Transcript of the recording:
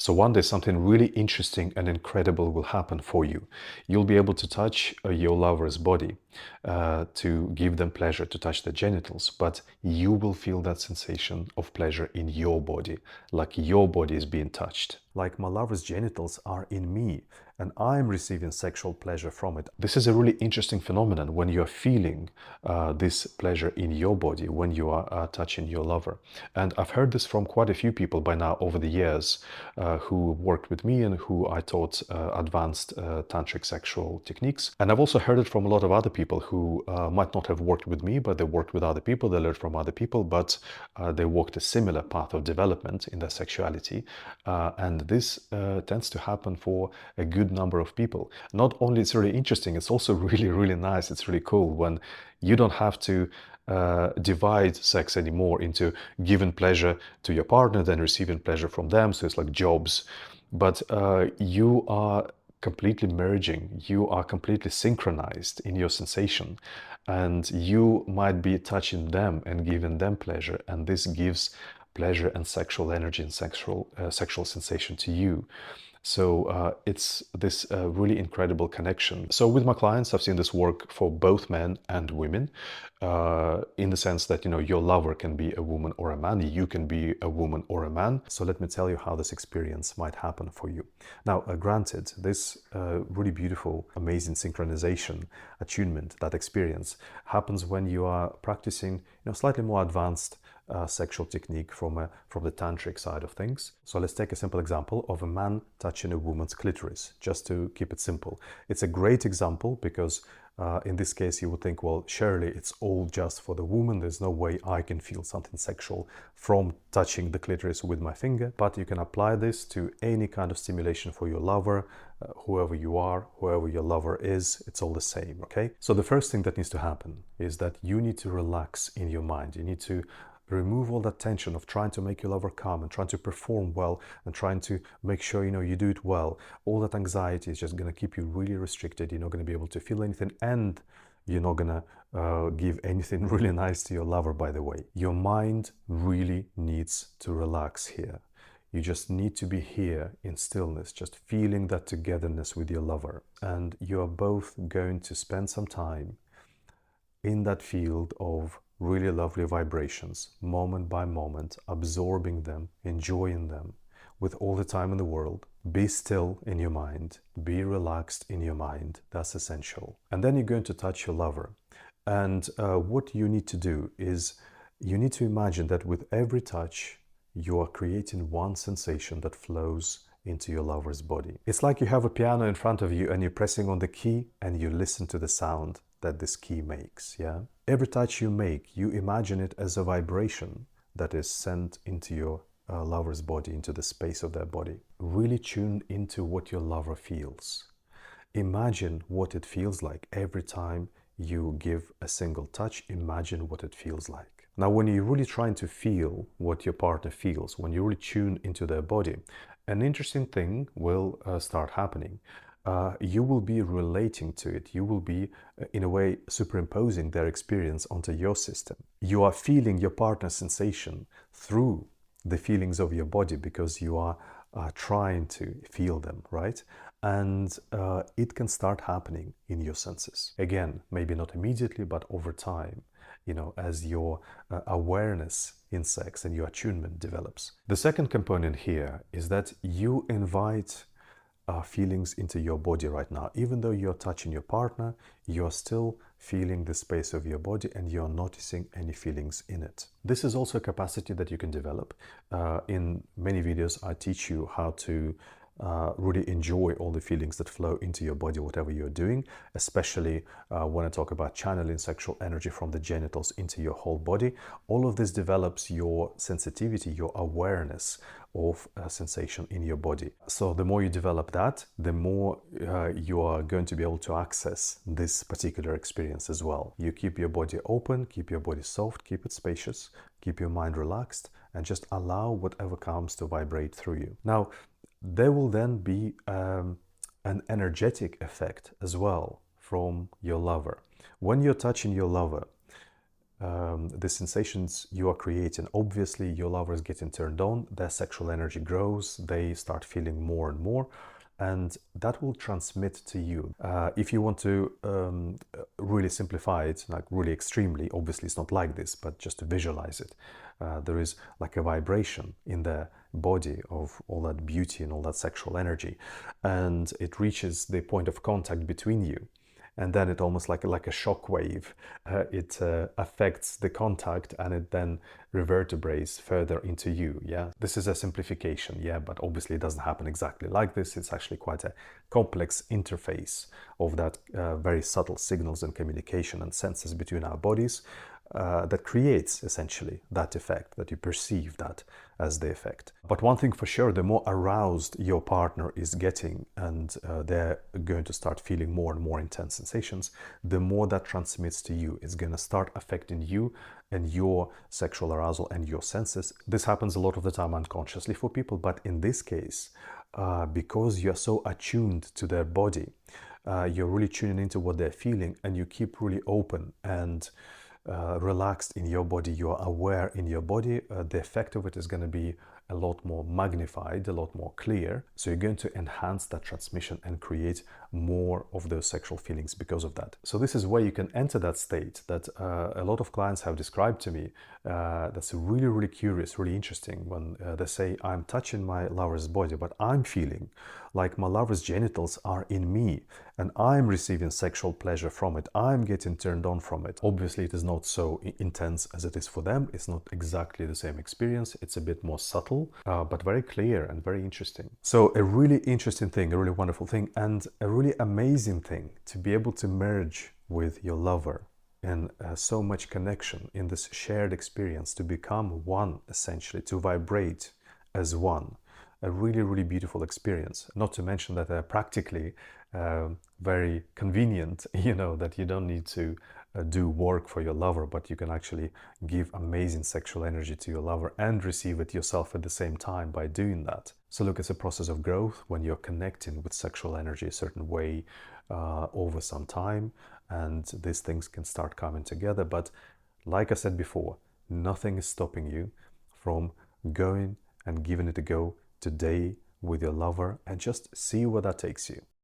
So one day something really interesting and incredible will happen for you. You'll be able to touch your lover's body, to give them pleasure, to touch their genitals, but you will feel that sensation of pleasure in your body, like your body is being touched. Like my lover's genitals are in me and I'm receiving sexual pleasure from it. This is a really interesting phenomenon when you're feeling this pleasure in your body, when you are touching your lover. And I've heard this from quite a few people by now over the years who worked with me and who I taught advanced tantric sexual techniques. And I've also heard it from a lot of other people who might not have worked with me, but they worked with other people, they learned from other people, but they walked a similar path of development in their sexuality. And this tends to happen for a good number of people. Not only it's really interesting, it's also really, really nice. It's really cool when you don't have to divide sex anymore into giving pleasure to your partner, then receiving pleasure from them. So it's like jobs. But you are completely merging, you are completely synchronized in your sensation, and you might be touching them and giving them pleasure, and this gives pleasure and sexual energy and sexual sensation to you. So it's this really incredible connection. So with my clients, I've seen this work for both men and women, in the sense that, you know, your lover can be a woman or a man, you can be a woman or a man. So let me tell you how this experience might happen for you. Now, granted, this really beautiful, amazing synchronization, attunement, that experience happens when you are practicing, you know, slightly more advanced sexual technique from the tantric side of things. So let's take a simple example of a man touching a woman's clitoris, just to keep it simple. It's a great example because in this case you would think, well, surely it's all just for the woman. There's no way I can feel something sexual from touching the clitoris with my finger. But you can apply this to any kind of stimulation for your lover, whoever you are, whoever your lover is, it's all the same, okay? So the first thing that needs to happen is that you need to relax in your mind. You need to remove all that tension of trying to make your lover come and trying to perform well and trying to make sure, you know, you do it well. All that anxiety is just going to keep you really restricted. You're not going to be able to feel anything, and you're not going to give anything really nice to your lover, by the way. Your mind really needs to relax here. You just need to be here in stillness, just feeling that togetherness with your lover. And you are both going to spend some time in that field of really lovely vibrations, moment by moment, absorbing them, enjoying them with all the time in the world. Be still in your mind, be relaxed in your mind. That's essential. And then you're going to touch your lover. And what you need to do is you need to imagine that with every touch, you are creating one sensation that flows into your lover's body. It's like you have a piano in front of you and you're pressing on the key and you listen to the sound that this key makes, yeah? Every touch you make, you imagine it as a vibration that is sent into your lover's body, into the space of their body. Really tune into what your lover feels. Imagine what it feels like every time you give a single touch. Imagine what it feels like. Now, when you're really trying to feel what your partner feels, when you really tune into their body, an interesting thing will start happening. You will be relating to it. You will be, in a way, superimposing their experience onto your system. You are feeling your partner's sensation through the feelings of your body because you are trying to feel them, right? And it can start happening in your senses. Again, maybe not immediately, but over time, you know, as your awareness in sex and your attunement develops. The second component here is that you invite feelings into your body right now. Even though you're touching your partner, you're still feeling the space of your body and you're noticing any feelings in it. This is also a capacity that you can develop. In many videos, I teach you how to really enjoy all the feelings that flow into your body, whatever you're doing, especially when I talk about channeling sexual energy from the genitals into your whole body. All of this develops your sensitivity, your awareness of sensation in your body. So the more you develop that, the more you are going to be able to access this particular experience as well. You keep your body open, keep your body soft, keep it spacious, keep your mind relaxed, and just allow whatever comes to vibrate through you. Now, there will then be an energetic effect as well from your lover. When you're touching your lover, the sensations you are creating. Obviously, your lover is getting turned on, their sexual energy grows, they start feeling more and more, and that will transmit to you. If you want to really simplify it, like really extremely, obviously it's not like this, but just to visualize it, there is like a vibration in the body of all that beauty and all that sexual energy, and it reaches the point of contact between you, and then it almost like a shock wave. It affects the contact, and it then reverberates further into you. Yeah, this is a simplification. Yeah, but obviously it doesn't happen exactly like this. It's actually quite a complex interface of that very subtle signals and communication and senses between our bodies that creates essentially that effect, that you perceive that as the effect. But one thing for sure, the more aroused your partner is getting, and they're going to start feeling more and more intense sensations, the more that transmits to you. It's going to start affecting you and your sexual arousal and your senses. This happens a lot of the time unconsciously for people, but in this case, because you're so attuned to their body, you're really tuning into what they're feeling, and you keep really open and relaxed in your body, you are aware in your body, the effect of it is going to be a lot more magnified, a lot more clear. So you're going to enhance that transmission and create more of those sexual feelings because of that. So this is where you can enter that state that a lot of clients have described to me. That's really, really curious, really interesting, when they say, I'm touching my lover's body, but I'm feeling like my lover's genitals are in me and I'm receiving sexual pleasure from it. I'm getting turned on from it. Obviously, it is not so intense as it is for them. It's not exactly the same experience. It's a bit more subtle, but very clear and very interesting. So a really interesting thing, a really wonderful thing, and a really amazing thing to be able to merge with your lover and so much connection in this shared experience, to become one, essentially, to vibrate as one. A really, really beautiful experience. Not to mention that they're practically very convenient, that you don't need to do work for your lover, but you can actually give amazing sexual energy to your lover and receive it yourself at the same time by doing that. So look, it's a process of growth when you're connecting with sexual energy a certain way over some time, and these things can start coming together. But like I said before, nothing is stopping you from going and giving it a go today with your lover, and just see where that takes you.